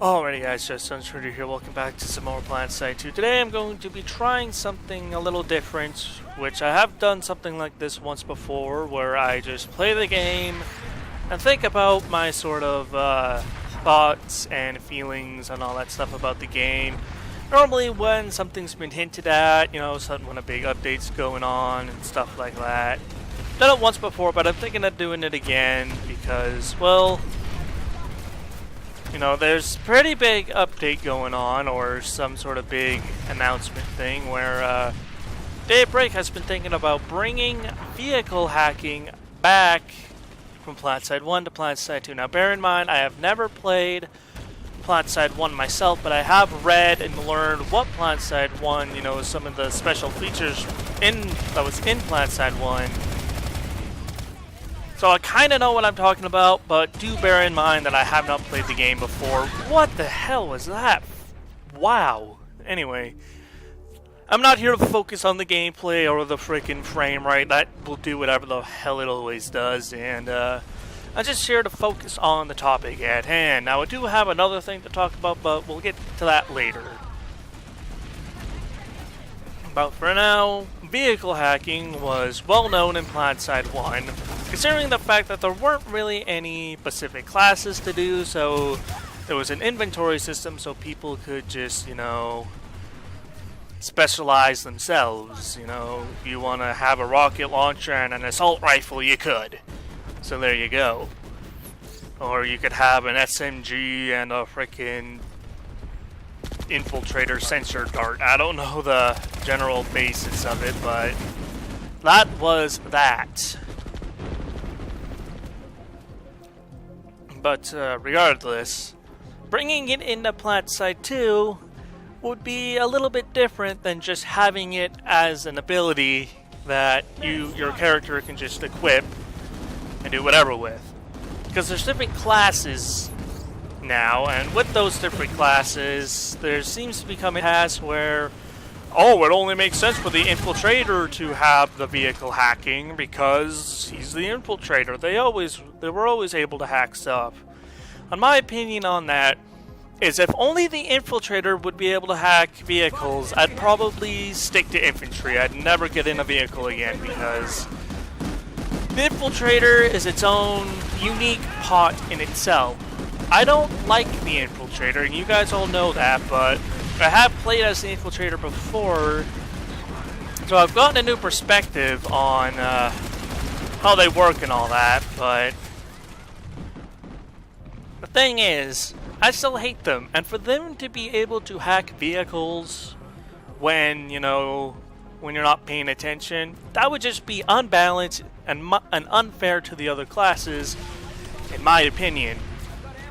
Alrighty guys, just Sunstrider here, welcome back to some more Planetside 2. Today I'm going to be trying something a little different, which I have done something like this once before, where I just play the game and think about my sort of thoughts and feelings and all that stuff about the game. Normally when something's been hinted at, you know, when a big update's going on and stuff like that. Done it once before, but I'm thinking of doing it again because, well, you know, there's pretty big update going on, or some sort of big announcement thing, where Darbrake has been thinking about bringing vehicle hacking back from Planetside 1 to Planetside 2. Now, bear in mind, I have never played Planetside 1 myself, but I have read and learned what Planetside 1, you know, some of the special features that was in Planetside 1. So I kind of know what I'm talking about, but do bear in mind that I have not played the game before. What the hell was that? Wow. Anyway, I'm not here to focus on the gameplay or the freaking frame rate. That will do whatever the hell it always does, and I'm just here to focus on the topic at hand. Now, I do have another thing to talk about, but we'll get to that later. But for now, vehicle hacking was well known in Planetside 1, considering the fact that there weren't really any specific classes to do, so there was an inventory system so people could just, you know, specialize themselves. You know, if you want to have a rocket launcher and an assault rifle, you could. So there you go. Or you could have an SMG and a frickin' infiltrator sensor dart. I don't know the general basis of it, but that was that. But regardless, bringing it into Planetside 2 would be a little bit different than just having it as an ability that your character can just equip and do whatever with. Because there's different classes now, and with those different classes, there seems to become a task where, oh, it only makes sense for the infiltrator to have the vehicle hacking because he's the infiltrator. They were always able to hack stuff. And my opinion on that is, if only the infiltrator would be able to hack vehicles, I'd probably stick to infantry. I'd never get in a vehicle again, because the infiltrator is its own unique pot in itself. I don't like the infiltrator, and you guys all know that, but I have played as the infiltrator before, so I've gotten a new perspective on how they work and all that. But the thing is, I still hate them, and for them to be able to hack vehicles when, you know, when you're not paying attention, that would just be unbalanced and unfair to the other classes, in my opinion.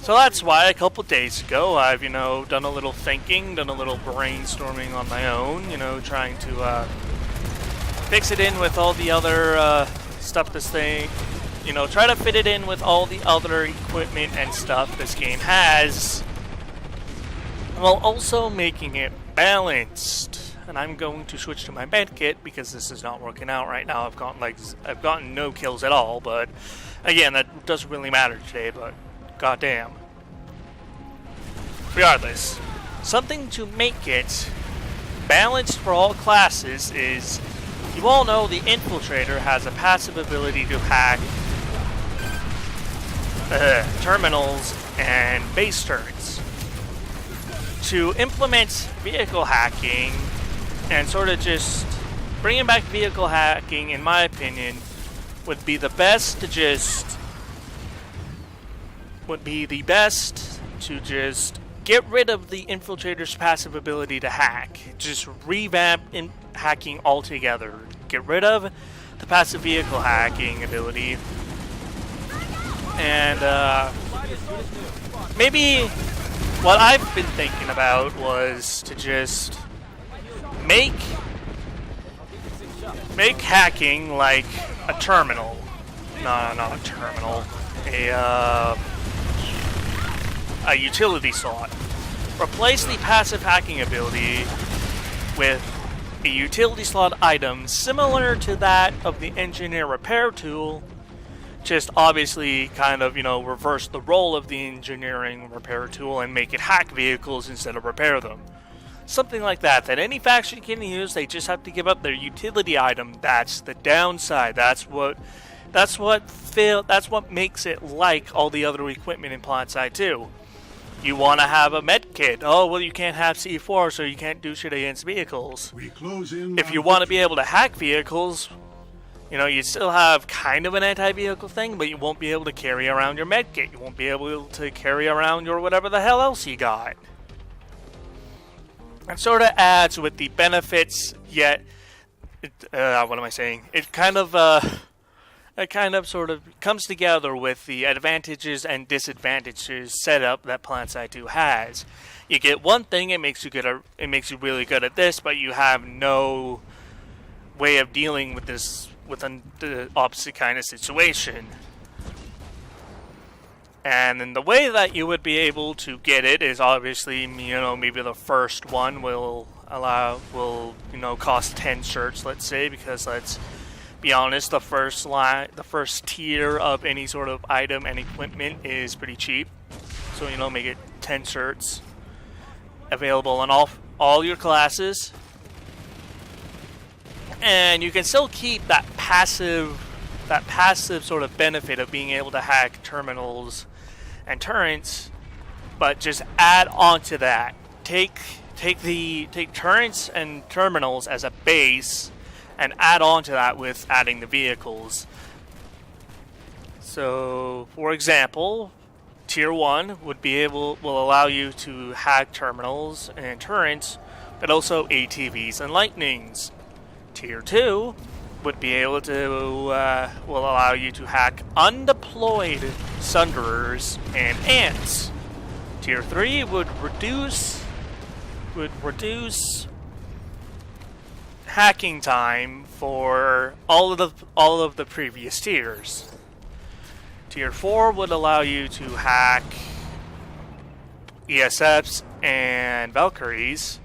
So that's why a couple days ago I've, you know, done a little thinking, done a little brainstorming on my own, you know, trying to fix it in with all the other stuff this thing, you know, try to fit it in with all the other equipment and stuff this game has, while also making it balanced. And I'm going to switch to my medkit because this is not working out right now. I've gotten no kills at all, but again, that doesn't really matter today, but goddamn. Regardless, something to make it balanced for all classes is, you all know the infiltrator has a passive ability to hack terminals and base turrets. To implement vehicle hacking and sort of just bringing back vehicle hacking, in my opinion, would be the best to just get rid of the infiltrator's passive ability to hack. Just revamp hacking altogether. Get rid of the passive vehicle hacking ability. And maybe what I've been thinking about was to just make hacking like a terminal. No, not a terminal. A utility slot. Replace the passive hacking ability with a utility slot item similar to that of the engineer repair tool, Just obviously kind of, reverse the role of the engineering repair tool and make it hack vehicles instead of repair them. Something like that any faction can use. They just have to give up their utility item. That's the downside. That's what makes it like all the other equipment in Planetside 2. You want to have a med kit. Oh, well, you can't have C4, so you can't do shit against vehicles. If you want to be able to hack vehicles, you still have kind of an anti-vehicle thing, but you won't be able to carry around your med kit. You won't be able to carry around your whatever the hell else you got. It sort of adds with the benefits, yet, what am I saying? It kind of sort of comes together with the advantages and disadvantages setup that Planetside 2 has. You get one thing, it makes you really good at this, but you have no way of dealing with this the opposite kind of situation. And then the way that you would be able to get it is obviously, maybe the first one will cost 10 shirts, let's say, because let's be honest, the first tier of any sort of item and equipment is pretty cheap. So, make it 10 shirts available on all your classes. And you can still keep that passive sort of benefit of being able to hack terminals and turrets, but just add on to that. Take turrets and terminals as a base, and add on to that with adding the vehicles. So, for example, Tier 1 will allow you to hack terminals and turrets, but also ATVs and lightnings. Tier 2 would be able to will allow you to hack undeployed sunderers and ants. Tier 3 would reduce hacking time for all of the previous tiers. Tier 4 would allow you to hack ESFs and Valkyries.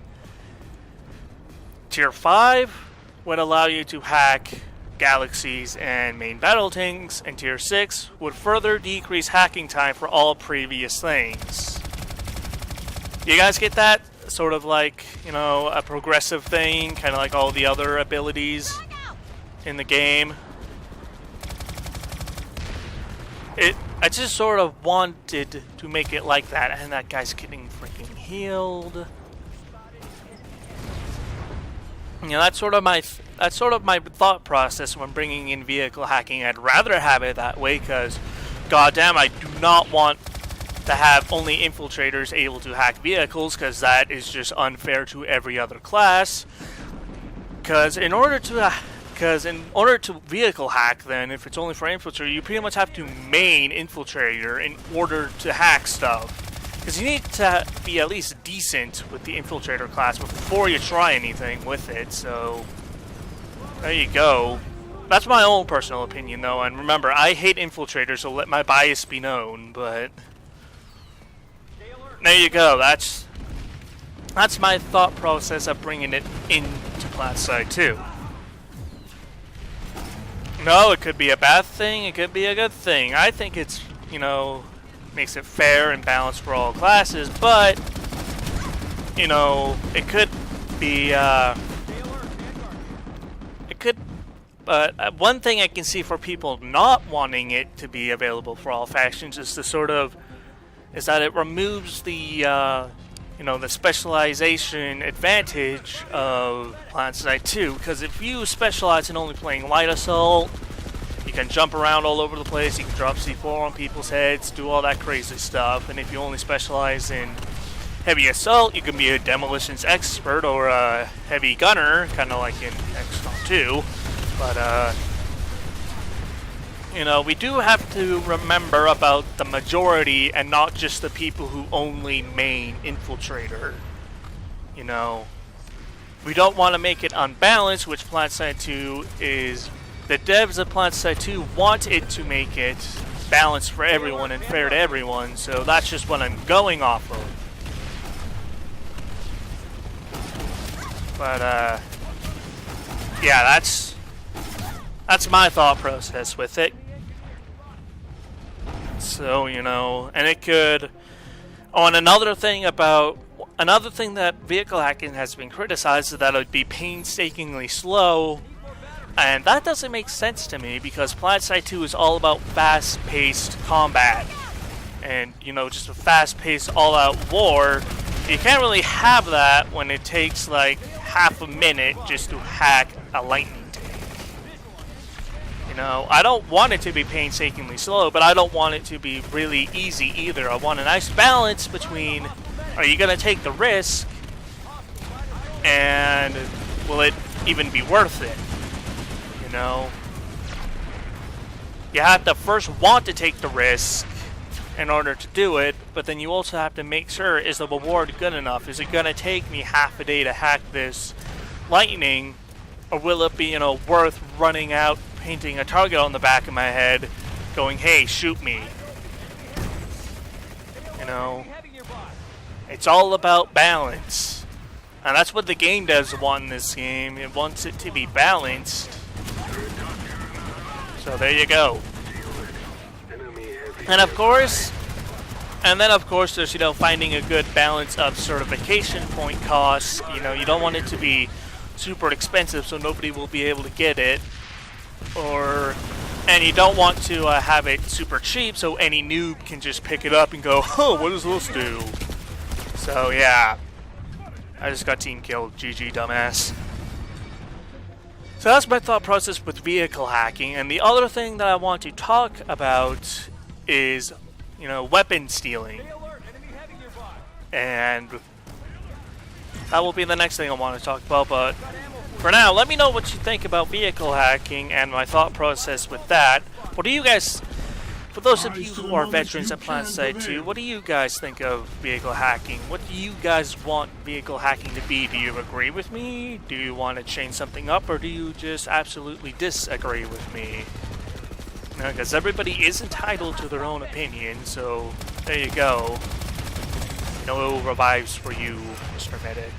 Tier 5 would allow you to hack galaxies and main battle tanks, and Tier 6 would further decrease hacking time for all previous things. You guys get that? Sort of like, a progressive thing, kind of like all the other abilities in the game. I just sort of wanted to make it like that, and that guy's getting freaking healed. That's sort of my thought process when bringing in vehicle hacking. I'd rather have it that way, because goddamn, I do not want to have only infiltrators able to hack vehicles, because that is just unfair to every other class. Because in order to vehicle hack, then if it's only for infiltrator, you pretty much have to main infiltrator in order to hack stuff. Because you need to be at least decent with the infiltrator class before you try anything with it. So there you go. That's my own personal opinion, though. And remember, I hate infiltrators, so let my bias be known. But there you go. That's my thought process of bringing it into Planetside 2. No, it could be a bad thing. It could be a good thing. I think it's, makes it fair and balanced for all classes, but it could be one thing I can see for people not wanting it to be available for all factions is that it removes the the specialization advantage of Planetside 2, because if you specialize in only playing light assault, you can jump around all over the place, you can drop C4 on people's heads, do all that crazy stuff. And if you only specialize in heavy assault, you can be a demolitions expert or a heavy gunner, kind of like in XCOM 2. But, we do have to remember about the majority and not just the people who only main infiltrator. We don't want to make it unbalanced, which Planetside 2 is. The devs of Planetside 2 want it to make it balanced for everyone and fair to everyone, so that's just what I'm going off of. But, yeah, that's my thought process with it. So, you know, and it could... Oh, and another thing that vehicle hacking has been criticized is that it would be painstakingly slow. And that doesn't make sense to me, because Planetside 2 is all about fast-paced combat. And, you know, just a fast-paced, all-out war. You can't really have that when it takes, like, half a minute just to hack a lightning tank. You know, I don't want it to be painstakingly slow, but I don't want it to be really easy either. I want a nice balance between, are you going to take the risk, and will it even be worth it? You know, you have to first want to take the risk in order to do it, but then you also have to make sure, is the reward good enough? Is it going to take me half a day to hack this lightning, or will it be, you know, worth running out, painting a target on the back of my head, going, hey, shoot me? You know, it's all about balance. And that's what the game does want in this game. It wants it to be balanced. So there you go. And of course, there's, you know, finding a good balance of certification point costs. You know, you don't want it to be super expensive so nobody will be able to get it. And you don't want to have it super cheap so any noob can just pick it up and go, oh, what does this do? So yeah, I just got team killed. GG, dumbass. So that's my thought process with vehicle hacking. And the other thing that I want to talk about is, you know, weapon stealing. And that will be the next thing I want to talk about. But for now, let me know what you think about vehicle hacking and my thought process with that. What do you guys, for those of you who are veterans at Planetside 2, what do you guys think of vehicle hacking? What do you guys want vehicle hacking to be? Do you agree with me? Do you want to change something up? Or do you just absolutely disagree with me? Because everybody is entitled to their own opinion, so there you go. No revives for you, Mr. Medic.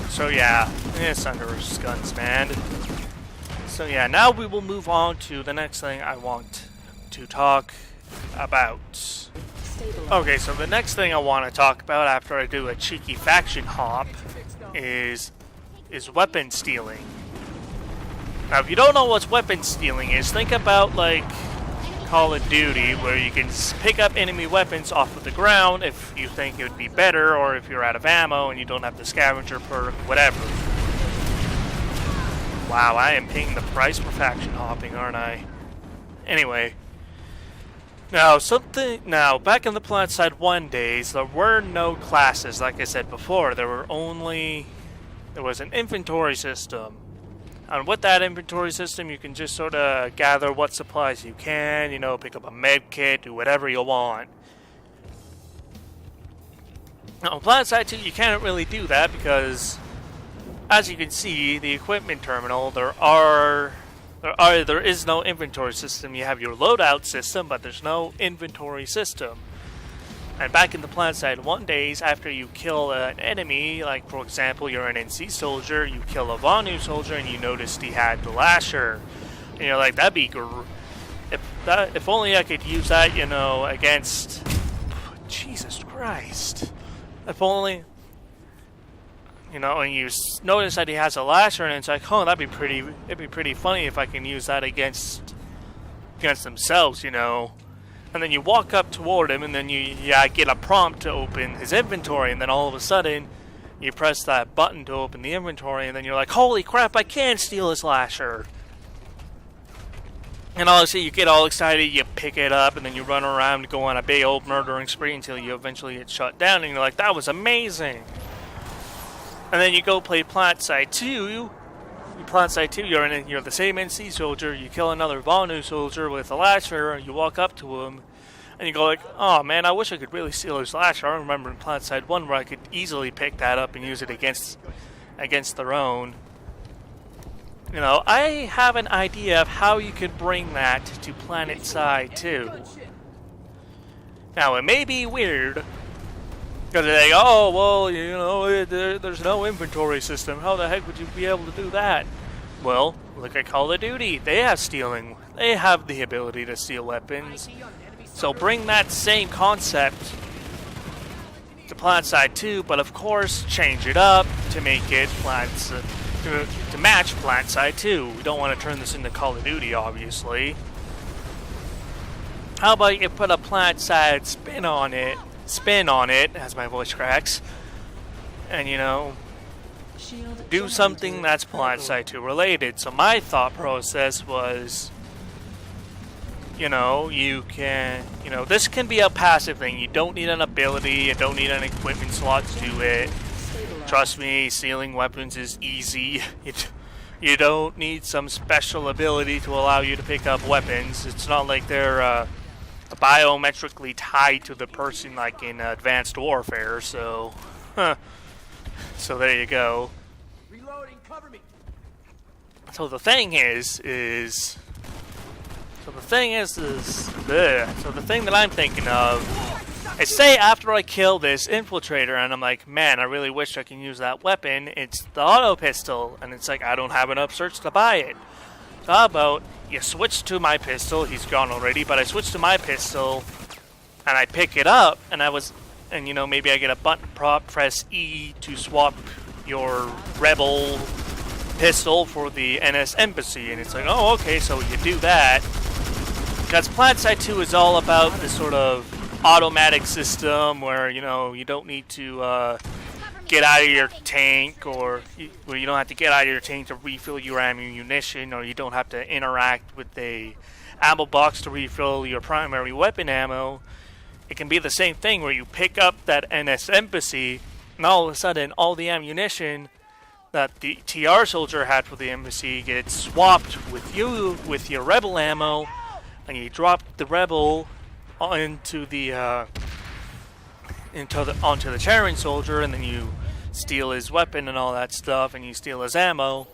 So yeah, Thunder's guns, man. So yeah, now we will move on to the next thing I want to talk about. Okay, so the next thing I want to talk about after I do a cheeky faction hop is weapon stealing. Now, if you don't know what weapon stealing is, think about, like, Call of Duty, where you can pick up enemy weapons off of the ground if you think it would be better, or if you're out of ammo and you don't have the scavenger perk, whatever. Wow, I am paying the price for faction hopping, aren't I? Anyway. Now, back in the Planetside 1 days, there were no classes, like I said before. There was an inventory system. And with that inventory system, you can just sort of gather what supplies you can, you know, pick up a med kit, do whatever you want. Now, on Planetside 2, you can't really do that because, as you can see, the equipment terminal, there is no inventory system. You have your loadout system, but there's no inventory system. And back in the Planetside 1 days, after you kill an enemy, like for example, you're an NC soldier, you kill a Vonu soldier, and you noticed he had the Lasher, and you're like, that'd be if only I could use that, you know, against Jesus Christ. If only, you know, and you notice that he has a Lasher, and it's like, oh, it'd be pretty funny if I can use that against themselves, you know. And then you walk up toward him, and then you get a prompt to open his inventory, and then all of a sudden, you press that button to open the inventory, and then you're like, holy crap, I can steal his Lasher. And obviously, you get all excited, you pick it up, and then you run around and go on a big old murdering spree until you eventually get shut down, and you're like, that was amazing. And then you go play Planetside 2. Planetside 2, you're the same NC soldier, you kill another Vonu soldier with a Lasher, you walk up to him, and you go like, oh man, I wish I could really steal his Lasher. I remember in Planetside 1 where I could easily pick that up and use it against their own. You know, I have an idea of how you could bring that to Planetside 2. Now, it may be weird, because they're like, oh, well, you know, there's no inventory system. How the heck would you be able to do that? Well, look at Call of Duty. They have stealing. They have the ability to steal weapons. So bring that same concept to Planetside 2, but of course change it up to make it to match Planetside 2. We don't want to turn this into Call of Duty, obviously. How about you put a Planetside spin on it, as my voice cracks, and you know, do something that's Planetside 2 related. So my thought process was, you know, this can be a passive thing. You don't need an ability, you don't need an equipment slot to do it. Trust me, stealing weapons is easy. You don't need some special ability to allow you to pick up weapons. It's not like they're biometrically tied to the person like in Advanced Warfare, so so there you go. Reloading, cover me. So the thing that I'm thinking of is, say after I kill this infiltrator and I'm like, man, I really wish I can use that weapon. It's the auto pistol, and it's like I don't have enough certs to buy it. So how about you switch to my pistol? He's gone already, but I switch to my pistol and I pick it up, and you know, maybe I get a button prop, press E to swap your rebel pistol for the NS Embassy, and it's like, oh, okay, so you do that. Because Planetside 2 is all about this sort of automatic system where, you know, you don't need to get out of your tank, or you don't have to get out of your tank to refill your ammunition, or you don't have to interact with a ammo box to refill your primary weapon ammo. It can be the same thing where you pick up that NS Embassy, and all of a sudden all the ammunition that the TR soldier had for the embassy gets swapped with your rebel ammo, and you drop the rebel onto the Terran soldier, and then you steal his weapon and all that stuff, and you steal his ammo.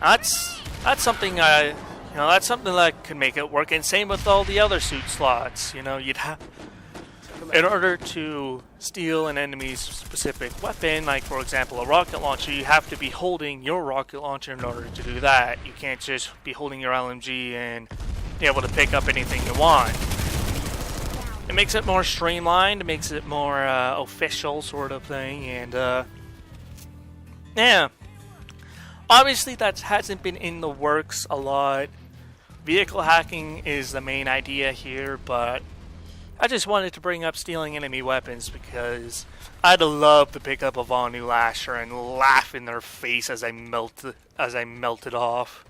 That's something that's something that could make it work, and same with all the other suit slots. You know, you'd have, in order to steal an enemy's specific weapon, like for example a rocket launcher, you have to be holding your rocket launcher in order to do that. You can't just be holding your LMG and be able to pick up anything you want. It makes it more streamlined, it makes it more official sort of thing, and yeah. Obviously that hasn't been in the works a lot. Vehicle hacking is the main idea here, but I just wanted to bring up stealing enemy weapons because I'd love to pick up a Von New Lasher and laugh in their face as I melted off.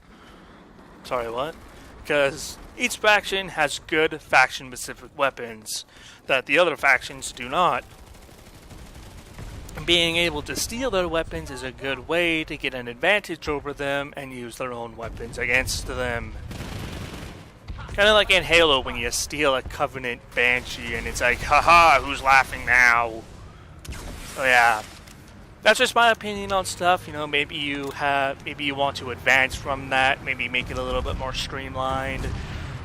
Sorry, what? Because each faction has good faction-specific weapons that the other factions do not. Being able to steal their weapons is a good way to get an advantage over them and use their own weapons against them. Kind of like in Halo when you steal a Covenant Banshee and it's like, haha, who's laughing now? So yeah, that's just my opinion on stuff. You know, maybe you want to advance from that, maybe make it a little bit more streamlined,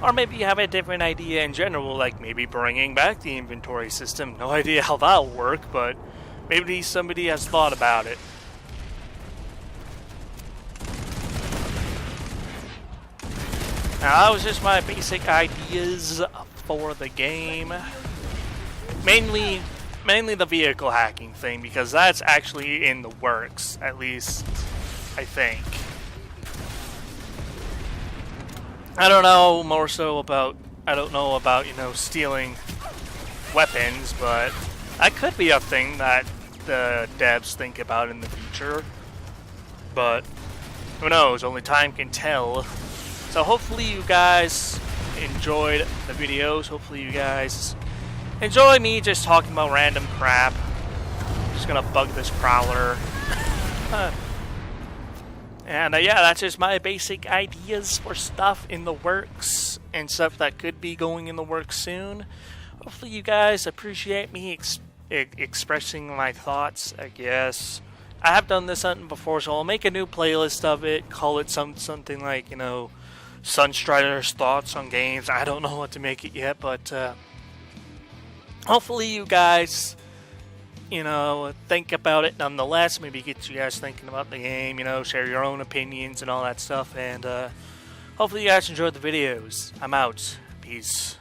or maybe you have a different idea in general, like maybe bringing back the inventory system. No idea how that'll work, but maybe somebody has thought about it. Now, that was just my basic ideas for the game. Mainly the vehicle hacking thing, because that's actually in the works, at least I think. I don't know about, you know, stealing weapons, but that could be a thing that the devs think about in the future. But who knows, only time can tell. So hopefully you guys enjoyed the videos. Hopefully you guys enjoy me just talking about random crap. I'm just gonna bug this prowler. And yeah, that's just my basic ideas for stuff in the works and stuff that could be going in the works soon. Hopefully you guys appreciate me expressing my thoughts, I guess. I have done this something before, so I'll make a new playlist of it, call it something like, you know, Sunstrider's thoughts on games. I don't know what to make it yet, but hopefully you guys you know, think about it nonetheless. Maybe get you guys thinking about the game, you know, share your own opinions and all that stuff. And hopefully you guys enjoyed the videos. I'm out. Peace.